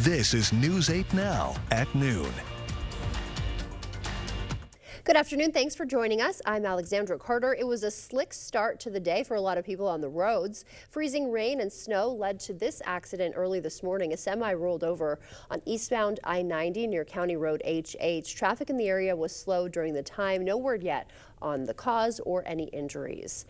This is News 8 Now at noon. Good afternoon. Thanks for joining us. I'm Alexandra Carter. It was a slick start to the day for a lot of people on the roads. Freezing rain and snow led to this accident early this morning. A semi rolled over on eastbound I-90 near County Road HH. Traffic in the area was slow during the time. No word yet on the cause or any injuries.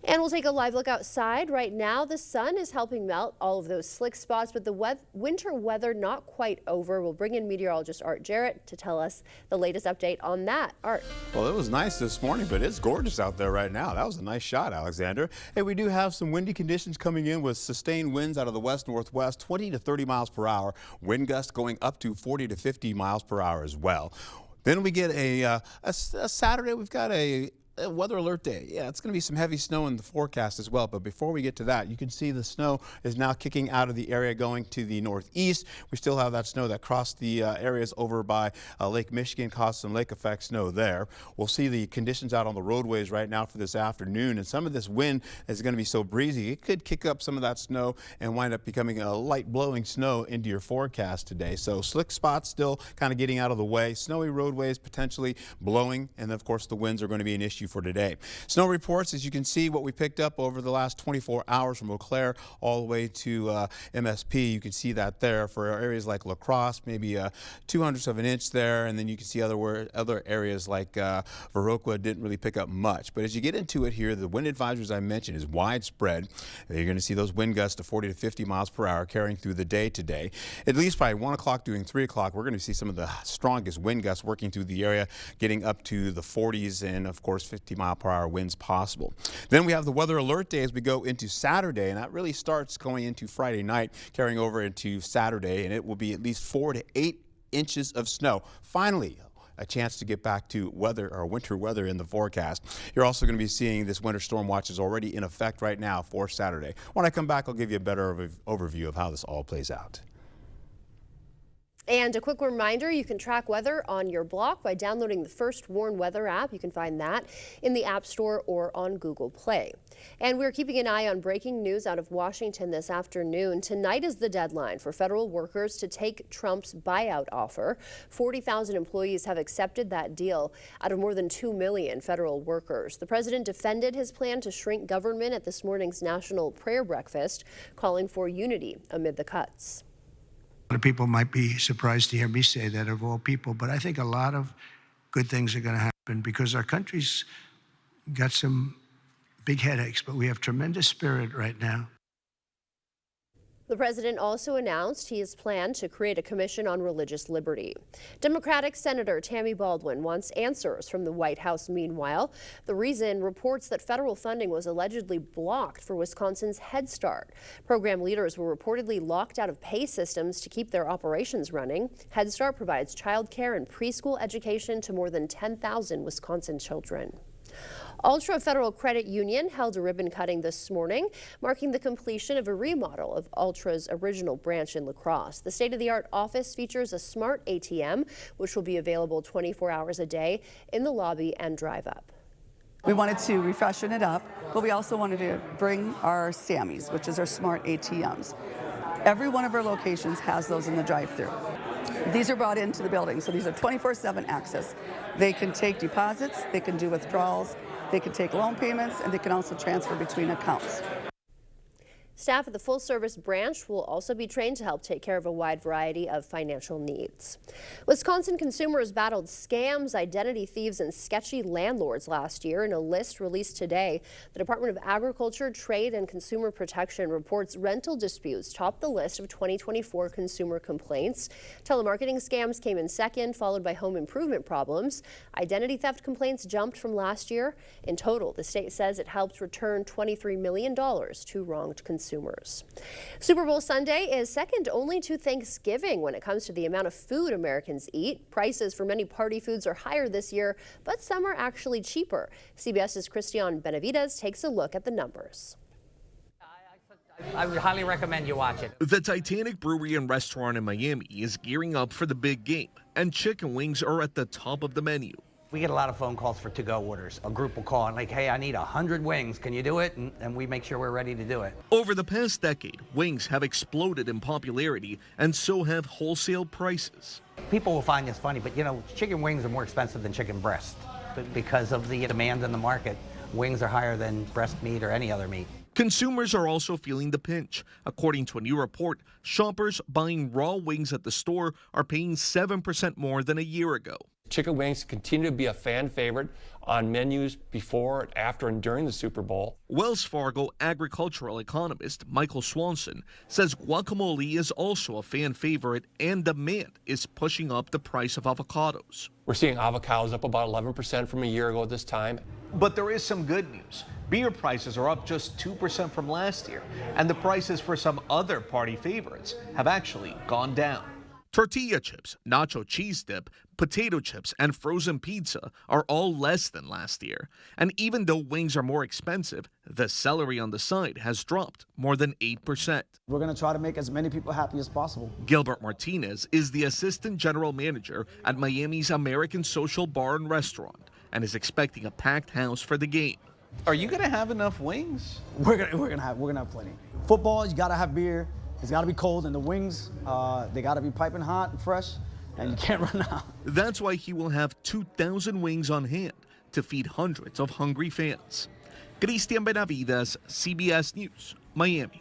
And we'll take a live look outside. Right now, the sun is helping melt all of those slick spots, but the winter weather not quite over. We'll bring in meteorologist Art Jarrett to tell us the latest update on that. Art. Well, it was nice this morning, but it's gorgeous out there right now. That was a nice shot, Alexander. Hey, we do have some windy conditions coming in with sustained winds out of the west-northwest, 20 to 30 miles per hour. Wind gusts going up to 40 to 50 miles per hour as well. Then we get a Saturday. We've got a weather alert day. Yeah, it's going to be some heavy snow in the forecast as well. But before we get to that, you can see the snow is now kicking out of the area going to the northeast. We still have that snow that crossed the areas over by Lake Michigan, caused some lake effect snow there. We'll see the conditions out on the roadways right now for this afternoon. And some of this wind is going to be so breezy, it could kick up some of that snow and wind up becoming a light blowing snow into your forecast today. So slick spots still kind of getting out of the way. Snowy roadways potentially blowing. And of course, the winds are going to be an issue for today. Snow reports, as you can see, what we picked up over the last 24 hours from Eau Claire all the way to MSP. You can see that there for areas like La Crosse, maybe 2/100 of an inch there, and then you can see other areas like Viroqua didn't really pick up much. But as you get into it here, the wind advisories I mentioned is widespread. You're going to see those wind gusts to 40 to 50 miles per hour carrying through the day today. At least by 1 o'clock doing 3 o'clock, we're going to see some of the strongest wind gusts working through the area, getting up to the 40s and, of course, 50-mile-per-hour winds possible. Then we have the weather alert day as we go into Saturday, and that really starts going into Friday night, carrying over into Saturday, and it will be at least 4 to 8 inches of snow. Finally, a chance to get back to weather or winter weather in the forecast. You're also going to be seeing this winter storm watch is already in effect right now for Saturday. When I come back, I'll give you a better overview of how this all plays out. And a quick reminder, you can track weather on your block by downloading the First Warn Weather app. You can find that in the App Store or on Google Play. And we're keeping an eye on breaking news out of Washington this afternoon. Tonight is the deadline for federal workers to take Trump's buyout offer. 40,000 employees have accepted that deal out of more than 2 million federal workers. The president defended his plan to shrink government at this morning's National Prayer Breakfast, calling for unity amid the cuts. A lot of people might be surprised to hear me say that, of all people, but I think a lot of good things are going to happen because our country's got some big headaches, but we have tremendous spirit right now. The president also announced he has planned to create a commission on religious liberty. Democratic Senator Tammy Baldwin wants answers from the White House. Meanwhile, the reason reports that federal funding was allegedly blocked for Wisconsin's Head Start. Program leaders were reportedly locked out of pay systems to keep their operations running. Head Start provides child care and preschool education to more than 10,000 Wisconsin children. Ultra Federal Credit Union held a ribbon cutting this morning, marking the completion of a remodel of Ultra's original branch in La Crosse. The state-of-the-art office features a smart ATM, which will be available 24 hours a day in the lobby and drive-up. We wanted to refreshen it up, but we also wanted to bring our SAMIs, which is our smart ATMs. Every one of our locations has those in the drive-thru. These are brought into the building, so these are 24/7 access. They can take deposits, they can do withdrawals, they can take loan payments, and they can also transfer between accounts. Staff at the full-service branch will also be trained to help take care of a wide variety of financial needs. Wisconsin consumers battled scams, identity thieves, and sketchy landlords last year. In a list released today, the Department of Agriculture, Trade, and Consumer Protection reports rental disputes topped the list of 2024 consumer complaints. Telemarketing scams came in second, followed by home improvement problems. Identity theft complaints jumped from last year. In total, the state says it helped return $23 million to wronged consumers. Super Bowl Sunday is second only to Thanksgiving when it comes to the amount of food Americans eat. Prices for many party foods are higher this year, but some are actually cheaper. CBS's Christian Benavides takes a look at the numbers. I would highly recommend you watch it. The Titanic Brewery and Restaurant in Miami is gearing up for the big game, and chicken wings are at the top of the menu. We get a lot of phone calls for to-go orders. A group will call and like, hey, I need 100 wings. Can you do it? And we make sure we're ready to do it. Over the past decade, wings have exploded in popularity, and so have wholesale prices. People will find this funny, but you know, chicken wings are more expensive than chicken breast. But because of the demand in the market, wings are higher than breast meat or any other meat. Consumers are also feeling the pinch. According to a new report, shoppers buying raw wings at the store are paying 7% more than a year ago. Chicken wings continue to be a fan favorite on menus before, after, and during the Super Bowl. Wells Fargo agricultural economist Michael Swanson says guacamole is also a fan favorite, and demand is pushing up the price of avocados. We're seeing avocados up about 11% from a year ago at this time. But there is some good news. Beer prices are up just 2% from last year, and the prices for some other party favorites have actually gone down. Tortilla chips, nacho cheese dip, potato chips, and frozen pizza are all less than last year. And even though wings are more expensive, the celery on the side has dropped more than 8%. We're going to try to make as many people happy as possible. Gilbert Martinez is the assistant general manager at Miami's American Social Bar and Restaurant and is expecting a packed house for the game. Are you gonna have enough wings? We're gonna have plenty. Football, you gotta have beer. It's gotta be cold, and the wings, they gotta be piping hot and fresh, and you can't run out. That's why he will have 2,000 wings on hand to feed hundreds of hungry fans. Cristian Benavides, CBS News, Miami.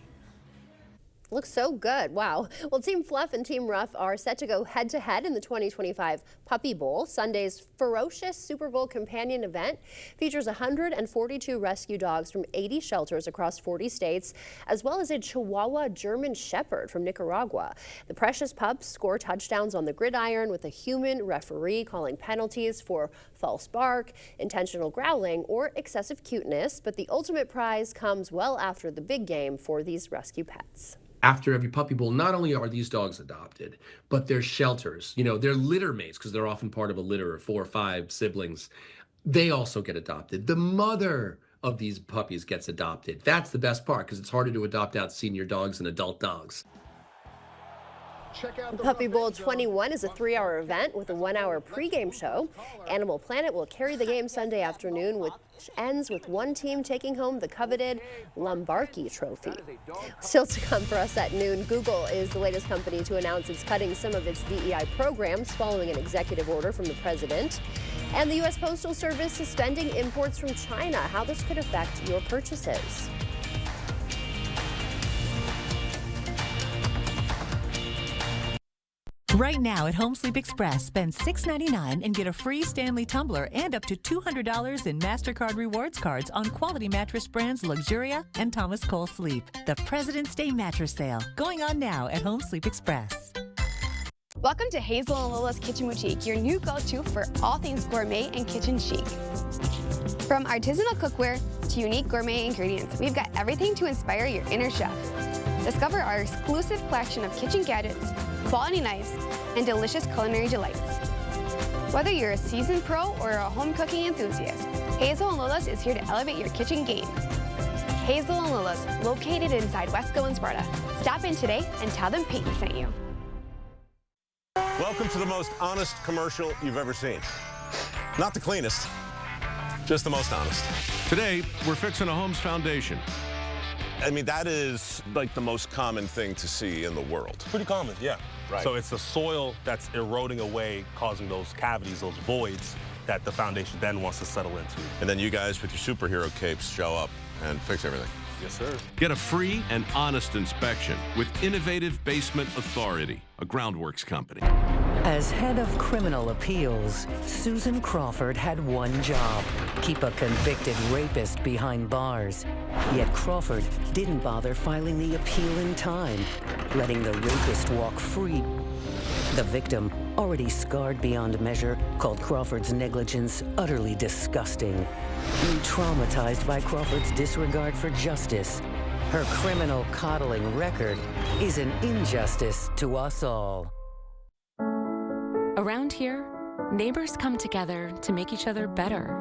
Looks so good. Wow. Well, Team Fluff and Team Rough are set to go head-to-head in the 2025 Puppy Bowl. Sunday's ferocious Super Bowl companion event features 142 rescue dogs from 80 shelters across 40 states, as well as a Chihuahua German Shepherd from Nicaragua. The precious pups score touchdowns on the gridiron with a human referee calling penalties for false bark, intentional growling, or excessive cuteness. But the ultimate prize comes well after the big game for these rescue pets. After every Puppy Bowl, not only are these dogs adopted, but they're shelters. You know, they're litter mates because they're often part of a litter of 4 or 5 siblings. They also get adopted. The mother of these puppies gets adopted. That's the best part because it's harder to adopt out senior dogs than adult dogs. Puppy Bowl 21 is a 3-hour event with a 1-hour pregame show. Animal Planet will carry the game Sunday afternoon, which ends with one team taking home the coveted Lombardi Trophy. Still to come for us at noon, Google is the latest company to announce it's cutting some of its DEI programs following an executive order from the president. And the U.S. Postal Service suspending imports from China, how this could affect your purchases. Right now at Home Sleep Express, spend $6.99 and get a free Stanley tumbler and up to $200 in MasterCard rewards cards on quality mattress brands Luxuria and Thomas Cole Sleep. The President's Day mattress sale going on now at Home Sleep Express. Welcome to Hazel and Lola's Kitchen Boutique, your new go-to for all things gourmet and kitchen chic. From artisanal cookware to unique gourmet ingredients, we've got everything to inspire your inner chef. Discover our exclusive collection of kitchen gadgets, quality knives, and delicious culinary delights. Whether you're a seasoned pro or a home cooking enthusiast, Hazel and Lola's is here to elevate your kitchen game. Hazel and Lola's, located inside Wesco and Sparta. Stop in today and tell them Peyton sent you. Welcome to the most honest commercial you've ever seen. Not the cleanest, just the most honest. Today, we're fixing a home's foundation. I mean, that is like the most common thing to see in the world. Pretty common, yeah. Right. So it's the soil that's eroding away, causing those cavities, those voids that the foundation then wants to settle into. And then you guys with your superhero capes show up and fix everything. Yes, sir. Get a free and honest inspection with Innovative Basement Authority, a Groundworks company. As head of criminal appeals, Susan Crawford had one job: keep a convicted rapist behind bars. Yet Crawford didn't bother filing the appeal in time, letting the rapist walk free. The victim, already scarred beyond measure, called Crawford's negligence utterly disgusting. Traumatized by Crawford's disregard for justice, her criminal coddling record is an injustice to us all. Around here, neighbors come together to make each other better.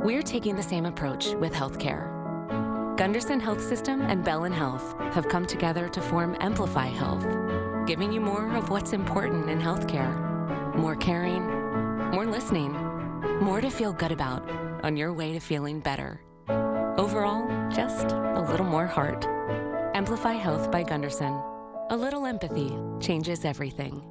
We're taking the same approach with healthcare. Gunderson Health System and Bellin Health have come together to form Amplify Health, giving you more of what's important in healthcare. More caring, more listening, More to feel good about on your way to feeling better. Overall, just a little more heart. Amplify Health by Gunderson. A little empathy changes everything.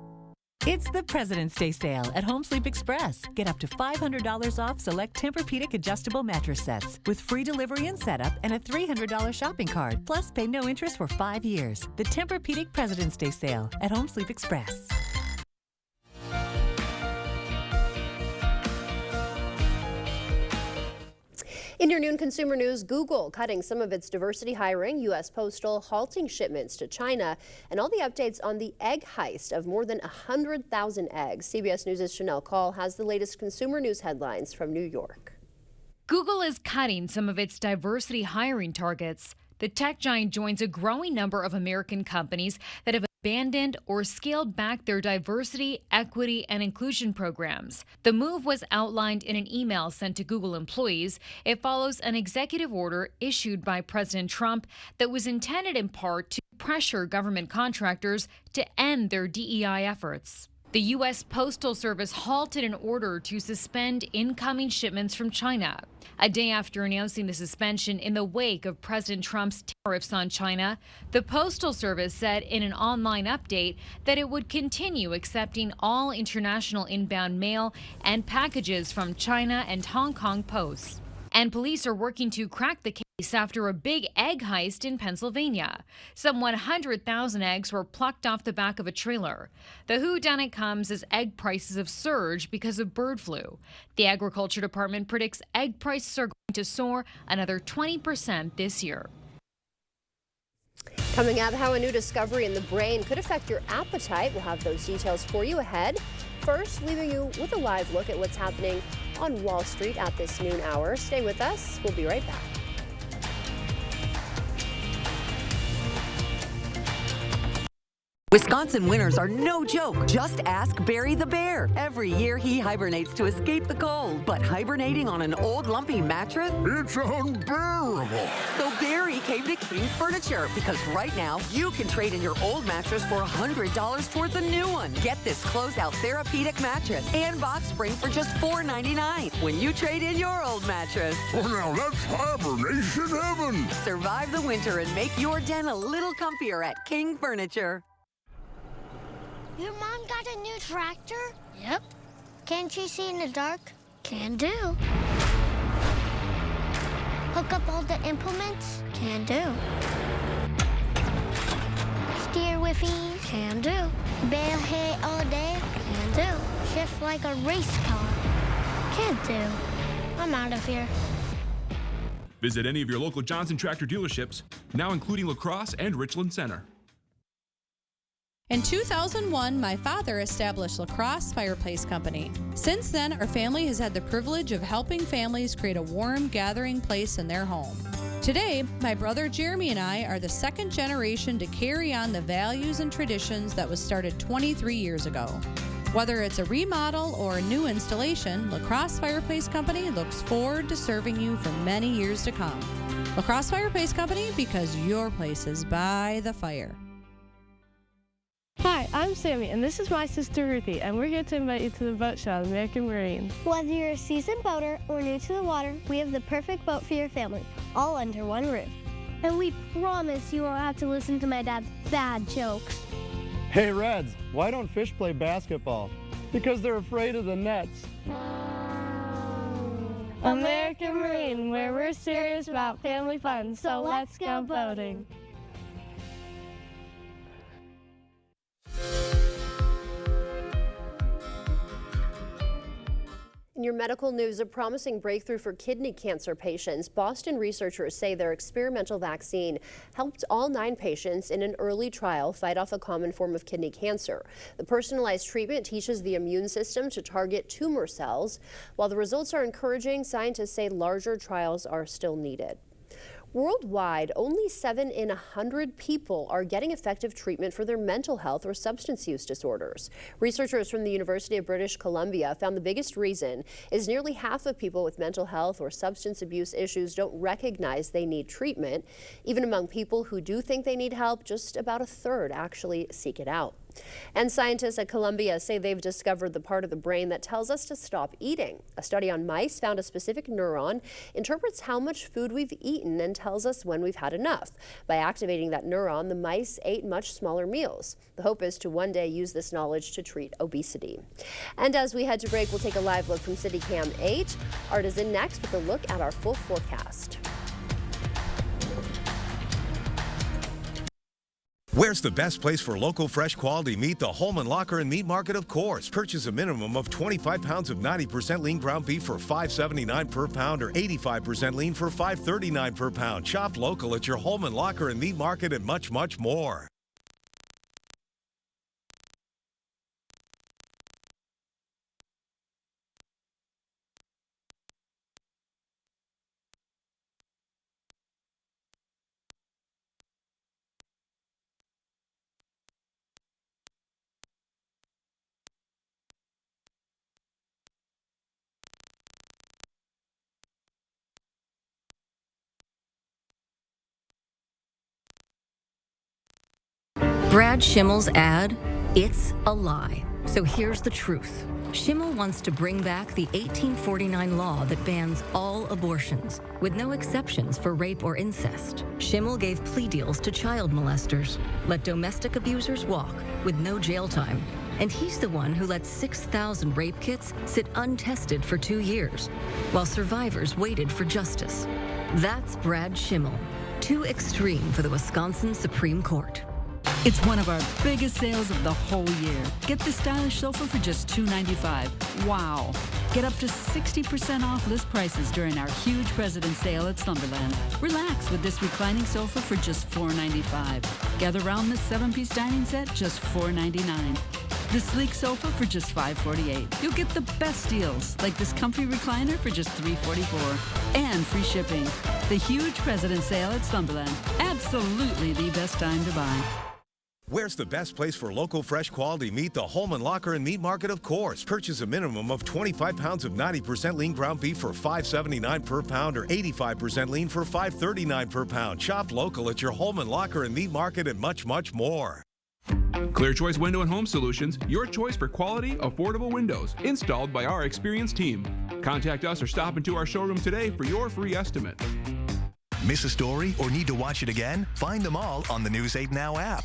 It's the President's Day sale at Home Sleep Express. Get up to $500 off select Tempur-Pedic adjustable mattress sets with free delivery and setup and a $300 shopping card. Plus, pay no interest for 5 years. The Tempur-Pedic President's Day sale at Home Sleep Express. In your noon consumer news, Google cutting some of its diversity hiring, U.S. Postal halting shipments to China, and all the updates on the egg heist of more than 100,000 eggs. CBS News' Chanel Call has the latest consumer news headlines from New York. Google is cutting some of its diversity hiring targets. The tech giant joins a growing number of American companies that have abandoned or scaled back their diversity, equity, and inclusion programs. The move was outlined in an email sent to Google employees. It follows an executive order issued by President Trump that was intended in part to pressure government contractors to end their DEI efforts. The U.S. Postal Service halted an order to suspend incoming shipments from China, a day after announcing the suspension in the wake of President Trump's tariffs on China. The Postal Service said in an online update that it would continue accepting all international inbound mail and packages from China and Hong Kong posts. And police are working to crack the case after a big egg heist in Pennsylvania. Some 100,000 eggs were plucked off the back of a trailer. The whodunit comes as egg prices have surged because of bird flu. The Agriculture Department predicts egg prices are going to soar another 20% this year. Coming up, how a new discovery in the brain could affect your appetite. We'll have those details for you ahead. First, leaving you with a live look at what's happening on Wall Street at this noon hour. Stay with us. We'll be right back. Wisconsin winters are no joke. Just ask Barry the Bear. Every year he hibernates to escape the cold. But hibernating on an old lumpy mattress? It's unbearable. So Barry came to King Furniture because right now you can trade in your old mattress for $100 towards a new one. Get this closeout therapeutic mattress and box spring for just $4.99 when you trade in your old mattress. Well, now that's hibernation heaven. Survive the winter and make your den a little comfier at King Furniture. Your mom got a new tractor? Yep. Can't she see in the dark? Can do. Hook up all the implements? Can do. Steer with ease? Can do. Bale hay all day? Can do. Shift like a race car? Can do. I'm out of here. Visit any of your local Johnson Tractor dealerships, now including La Crosse and Richland Center. In 2001, my father established La Crosse Fireplace Company. Since then, our family has had the privilege of helping families create a warm, gathering place in their home. Today, my brother Jeremy and I are the second generation to carry on the values and traditions that was started 23 years ago. Whether it's a remodel or a new installation, La Crosse Fireplace Company looks forward to serving you for many years to come. La Crosse Fireplace Company, because your place is by the fire. Hi, I'm Sammy, and this is my sister Ruthie, and we're here to invite you to the boat show at American Marine. Whether you're a seasoned boater or new to the water, we have the perfect boat for your family, all under one roof. And we promise you won't have to listen to my dad's bad jokes. Hey Reds, why don't fish play basketball? Because they're afraid of the nets. American Marine, where we're serious about family fun, so let's go boating. In your medical news, a promising breakthrough for kidney cancer patients. Boston researchers say their experimental vaccine helped all 9 patients in an early trial fight off a common form of kidney cancer. The personalized treatment teaches the immune system to target tumor cells. While the results are encouraging, scientists say larger trials are still needed. Worldwide, only 7 in 100 people are getting effective treatment for their mental health or substance use disorders. Researchers from the University of British Columbia found the biggest reason is nearly half of people with mental health or substance abuse issues don't recognize they need treatment. Even among people who do think they need help, just about a third actually seek it out. And scientists at Columbia say they've discovered the part of the brain that tells us to stop eating. A study on mice found a specific neuron interprets how much food we've eaten and tells us when we've had enough. By activating that neuron, the mice ate much smaller meals. The hope is to one day use this knowledge to treat obesity. And as we head to break, we'll take a live look from City Cam 8. Art is in next with a look at our full forecast. Where's the best place for local fresh quality meat? The Holman Locker and Meat Market, of course. Purchase a minimum of 25 pounds of 90% lean ground beef for $5.79 per pound or 85% lean for $5.39 per pound. Shop local at your Holman Locker and Meat Market and much, much more. Brad Schimmel's ad, it's a lie. So here's the truth. Schimmel wants to bring back the 1849 law that bans all abortions, with no exceptions for rape or incest. Schimmel gave plea deals to child molesters, let domestic abusers walk with no jail time. And he's the one who let 6,000 rape kits sit untested for 2 years, while survivors waited for justice. That's Brad Schimmel. Too extreme for the Wisconsin Supreme Court. It's one of our biggest sales of the whole year. Get the stylish sofa for just $295. Wow. Get up to 60% off list prices during our huge President's Sale at Slumberland. Relax with this reclining sofa for just $495. Gather around this 7-piece dining set, just $499. The sleek sofa for just $548. You'll get the best deals, like this comfy recliner for just $344. And free shipping. The huge President's Sale at Slumberland. Absolutely the best time to buy. Where's the best place for local fresh quality meat? The Holman Locker and Meat Market, of course. Purchase a minimum of 25 pounds of 90% lean ground beef for $5.79 per pound or 85% lean for $5.39 per pound. Shop local at your Holman Locker and Meat Market and much, much more. Clear Choice Window and Home Solutions, your choice for quality, affordable windows, installed by our experienced team. Contact us or stop into our showroom today for your free estimate. Miss a story or need to watch it again? Find them all on the News 8 Now app.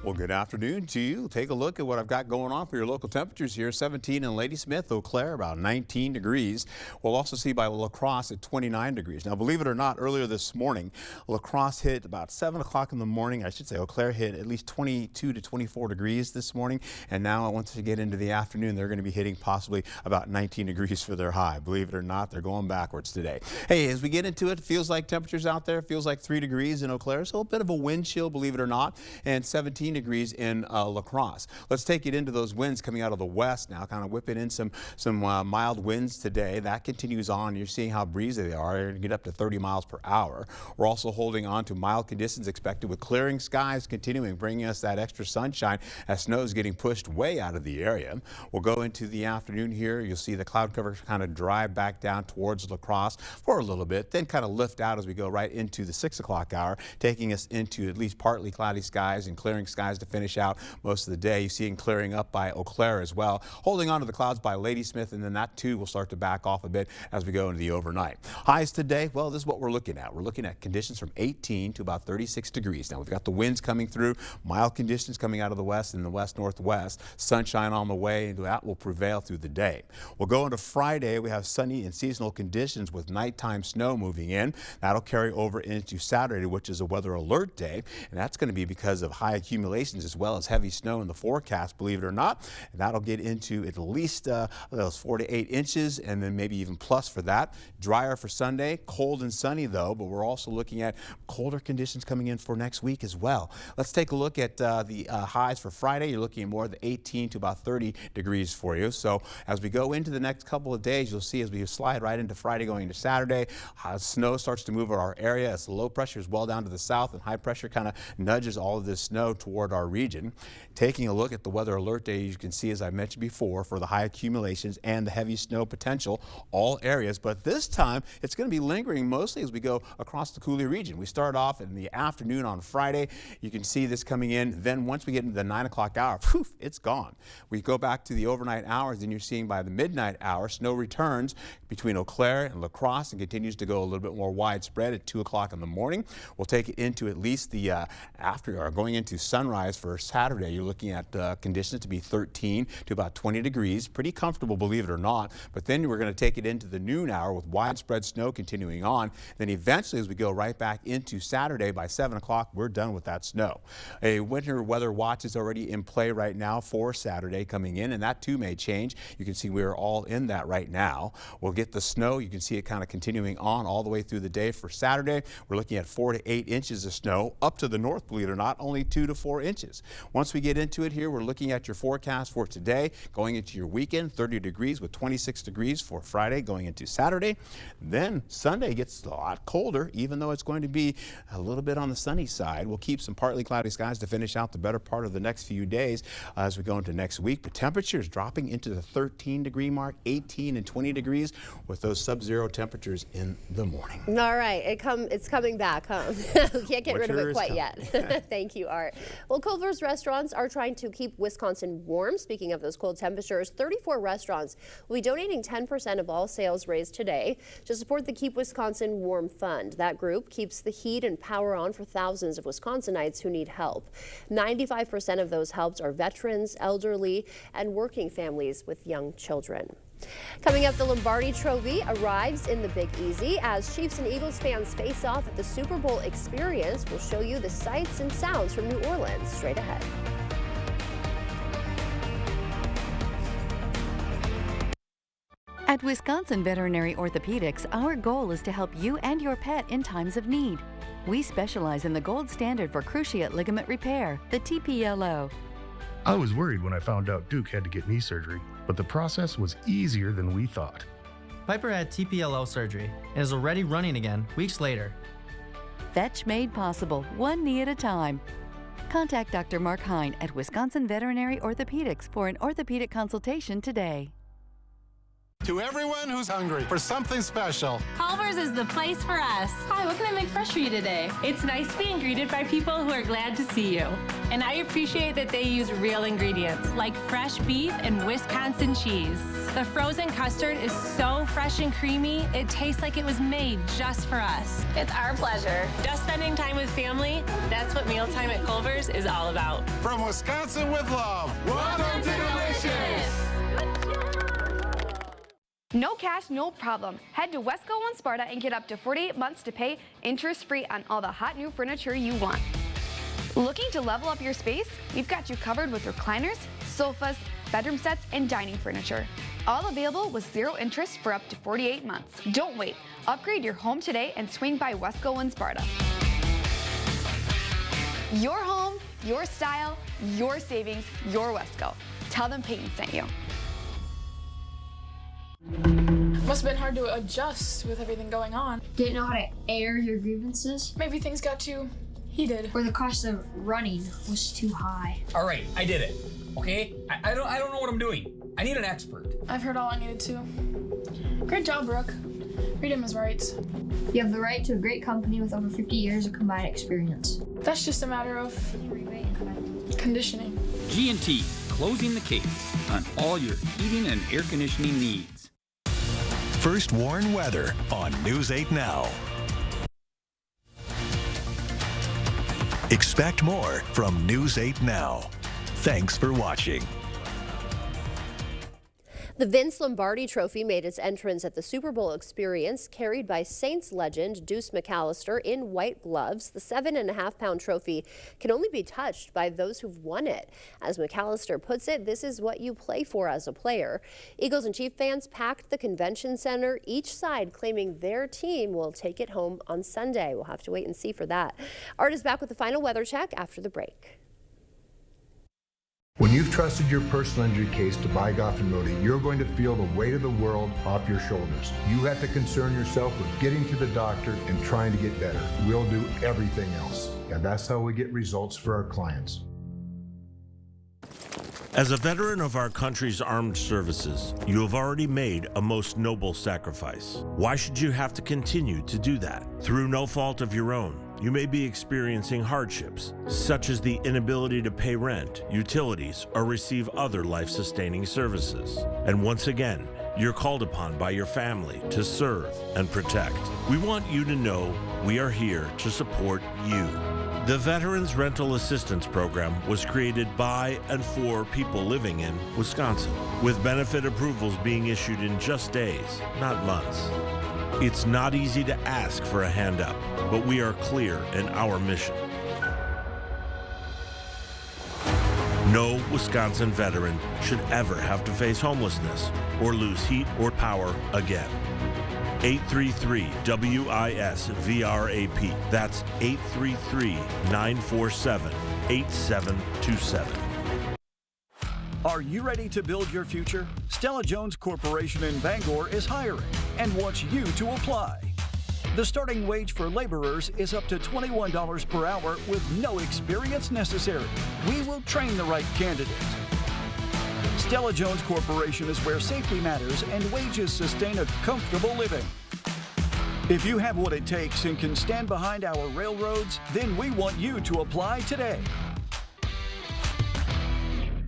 Well, good afternoon to you. Take a look at what I've got going on for your local temperatures here. 17 in Ladysmith, Eau Claire, about 19 degrees. We'll also see by La Crosse at 29 degrees. Now, believe it or not, earlier this morning, La Crosse hit about 7 o'clock in the morning. I should say Eau Claire hit at least 22 to 24 degrees this morning. And now, once you get into the afternoon, they're going to be hitting possibly about 19 degrees for their high. Believe it or not, they're going backwards today. Hey, as we get into it, feels like temperatures out there. Feels like 3 degrees in Eau Claire. So a bit of a wind chill, believe it or not. And 17 degrees in La Crosse. Let's take it into those winds coming out of the west now, kind of whipping in some mild winds today. That continues on. You're seeing how breezy they are. They're going to get up to 30 miles per hour. We're also holding on to mild conditions expected with clearing skies continuing, bringing us that extra sunshine as snow is getting pushed way out of the area. We'll go into the afternoon here. You'll see the cloud cover kind of drive back down towards La Crosse for a little bit, then kind of lift out as we go right into the 6 o'clock hour, taking us into at least partly cloudy skies and clearing skies to finish out most of the day. You see it clearing up by Eau Claire as well. Holding on to the clouds by Ladysmith, and then that too will start to back off a bit as we go into the overnight. Highs today, well, this is what we're looking at. We're looking at conditions from 18 to about 36 degrees. Now we've got the winds coming through, mild conditions coming out of the west and the west-northwest. Sunshine on the way, and that will prevail through the day. We'll go into Friday. We have sunny and seasonal conditions with nighttime snow moving in. That'll carry over into Saturday, which is a weather alert day, and that's going to be because of high accumulations as well as heavy snow in the forecast, believe it or not. And that'll get into at least those 4 to 8 inches and then maybe even plus for that. Drier for Sunday, cold and sunny though, but we're also looking at colder conditions coming in for next week as well. Let's take a look at the highs for Friday. You're looking at more of the 18 to about 30 degrees for you. So as we go into the next couple of days, you'll see as we slide right into Friday going into Saturday, snow starts to move over our area as the low pressure is well down to the south and high pressure kind of nudges all of this snow towards toward our region. Taking a look at the weather alert day, you can see, as I mentioned before, for the high accumulations and the heavy snow potential, all areas. But this time, it's going to be lingering mostly as we go across the Coulee region. We start off in the afternoon on Friday. You can see this coming in. Then once we get into the 9 o'clock hour, poof, it's gone. We go back to the overnight hours, then you're seeing by the midnight hour, snow returns between Eau Claire and La Crosse and continues to go a little bit more widespread at 2 o'clock in the morning. We'll take it into at least the going into sunrise for Saturday. You're looking at conditions to be 13 to about 20 degrees. Pretty comfortable, believe it or not. But then we're going to take it into the noon hour with widespread snow continuing on. Then eventually, as we go right back into Saturday, by 7 o'clock, we're done with that snow. A winter weather watch is already in play right now for Saturday coming in, and that too may change. You can see we're all in that right now. We'll get the snow. You can see it kind of continuing on all the way through the day for Saturday. We're looking at 4 to 8 inches of snow. Up to the north, believe it or not, only 2 to 4 inches. Once we get into it here, we're looking at your forecast for today. Going into your weekend, 30 degrees with 26 degrees for Friday going into Saturday. Then Sunday gets a lot colder, even though it's going to be a little bit on the sunny side. We'll keep some partly cloudy skies to finish out the better part of the next few days as we go into next week. But temperatures dropping into the 13-degree mark, 18 and 20 degrees with those sub-zero temperatures in the morning. All right, it's coming back, huh? We can't get rid of it quite yet. Thank you, Art. Well, Culver's restaurants are trying to keep Wisconsin warm. Speaking of those cold temperatures, 34 restaurants will be donating 10% of all sales raised today to support the Keep Wisconsin Warm Fund. That group keeps the heat and power on for thousands of Wisconsinites who need help. 95% of those helped are veterans, elderly, and working families with young children. Coming up, the Lombardi Trophy arrives in the Big Easy as Chiefs and Eagles fans face off at the Super Bowl Experience. We'll show you the sights and sounds from New Orleans straight ahead. At Wisconsin Veterinary Orthopedics, our goal is to help you and your pet in times of need. We specialize in the gold standard for cruciate ligament repair, the TPLO. I was worried when I found out Duke had to get knee surgery, but the process was easier than we thought. Piper had TPLO surgery and is already running again weeks later. Fetch made possible, one knee at a time. Contact Dr. Mark Hine at Wisconsin Veterinary Orthopedics for an orthopedic consultation today. To everyone who's hungry for something special, Culver's is the place for us. Hi, what can I make fresh for you today? It's nice being greeted by people who are glad to see you. And I appreciate that they use real ingredients, like fresh beef and Wisconsin cheese. The frozen custard is so fresh and creamy, it tastes like it was made just for us. It's our pleasure. Just spending time with family, that's what mealtime at Culver's is all about. From Wisconsin with love, welcome to Delicious! No cash, no problem. Head to Wesco One Sparta and get up to 48 months to pay interest-free on all the hot new furniture you want. Looking to level up your space? We've got you covered with recliners, sofas, bedroom sets, and dining furniture. All available with zero interest for up to 48 months. Don't wait. Upgrade your home today and swing by Wesco One Sparta. Your home, your style, your savings, your Wesco. Tell them Peyton sent you. Must have been hard to adjust with everything going on. Didn't know how to air your grievances. Maybe things got too heated. Or the cost of running was too high. All right, I did it. Okay, I don't know what I'm doing. I need an expert. I've heard all I needed to. Great job, Brooke. Read him his rights. You have the right to a great company with over 50 years of combined experience. That's just a matter of conditioning. G&T, closing the case on all your heating and air conditioning needs. First Warn Weather on News 8 Now. Expect more from News 8 Now. Thanks for watching. The Vince Lombardi Trophy made its entrance at the Super Bowl Experience, carried by Saints legend Deuce McAllister in white gloves. The 7.5-pound trophy can only be touched by those who've won it. As McAllister puts it, this is what you play for as a player. Eagles and Chief fans packed the convention center, each side claiming their team will take it home on Sunday. We'll have to wait and see for that. Art is back with the final weather check after the break. When you've trusted your personal injury case to Bygoff and Moody, you're going to feel the weight of the world off your shoulders. You have to concern yourself with getting to the doctor and trying to get better. We'll do everything else. And that's how we get results for our clients. As a veteran of our country's armed services, you have already made a most noble sacrifice. Why should you have to continue to do that? Through no fault of your own, you may be experiencing hardships, such as the inability to pay rent, utilities, or receive other life-sustaining services. And once again, you're called upon by your family to serve and protect. We want you to know we are here to support you. The Veterans Rental Assistance Program was created by and for people living in Wisconsin, with benefit approvals being issued in just days, not months. It's not easy to ask for a hand up, but we are clear in our mission. No Wisconsin veteran should ever have to face homelessness or lose heat or power again. 833-WIS-VRAP. That's 833-947-8727. Are you ready to build your future? Stella Jones Corporation in Bangor is hiring and wants you to apply. The starting wage for laborers is up to $21 per hour with no experience necessary. We will train the right candidate. Stella Jones Corporation is where safety matters and wages sustain a comfortable living. If you have what it takes and can stand behind our railroads, then we want you to apply today.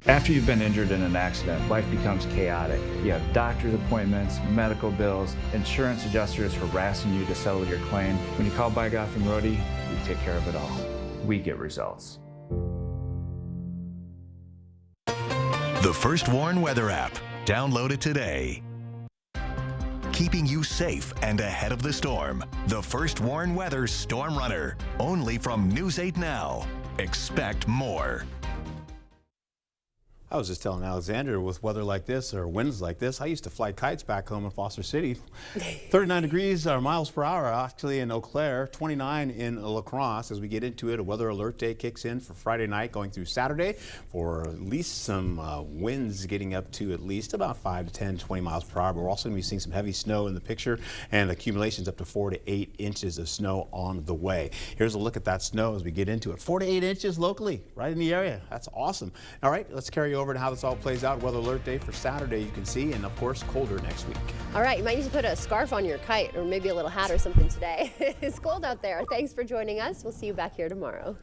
After you've been injured in an accident, life becomes chaotic. You have doctor's appointments, medical bills, insurance adjusters harassing you to settle your claim. When you call Bygoff and Rohde, we take care of it all. We get results. The First Warn Weather app. Download it today. Keeping you safe and ahead of the storm. The First Warn Weather Storm Runner. Only from News 8 Now. Expect more. I was just telling Alexander, with weather like this or winds like this, I used to fly kites back home in Foster City. 39 degrees or miles per hour actually in Eau Claire, 29 in La Crosse. As we get into it, a weather alert day kicks in for Friday night going through Saturday for at least some winds getting up to at least about 5 to 10, 20 miles per hour. But we're also going to be seeing some heavy snow in the picture and accumulations up to 4 to 8 inches of snow on the way. Here's a look at that snow as we get into it. 4 to 8 inches locally right in the area. That's awesome. All right, let's carry over to how this all plays out. Weather alert day for Saturday, you can see, and of course colder next week. All right, you might need to put a scarf on your kite or maybe a little hat or something today. It's cold out there. Thanks for joining us. We'll see you back here tomorrow.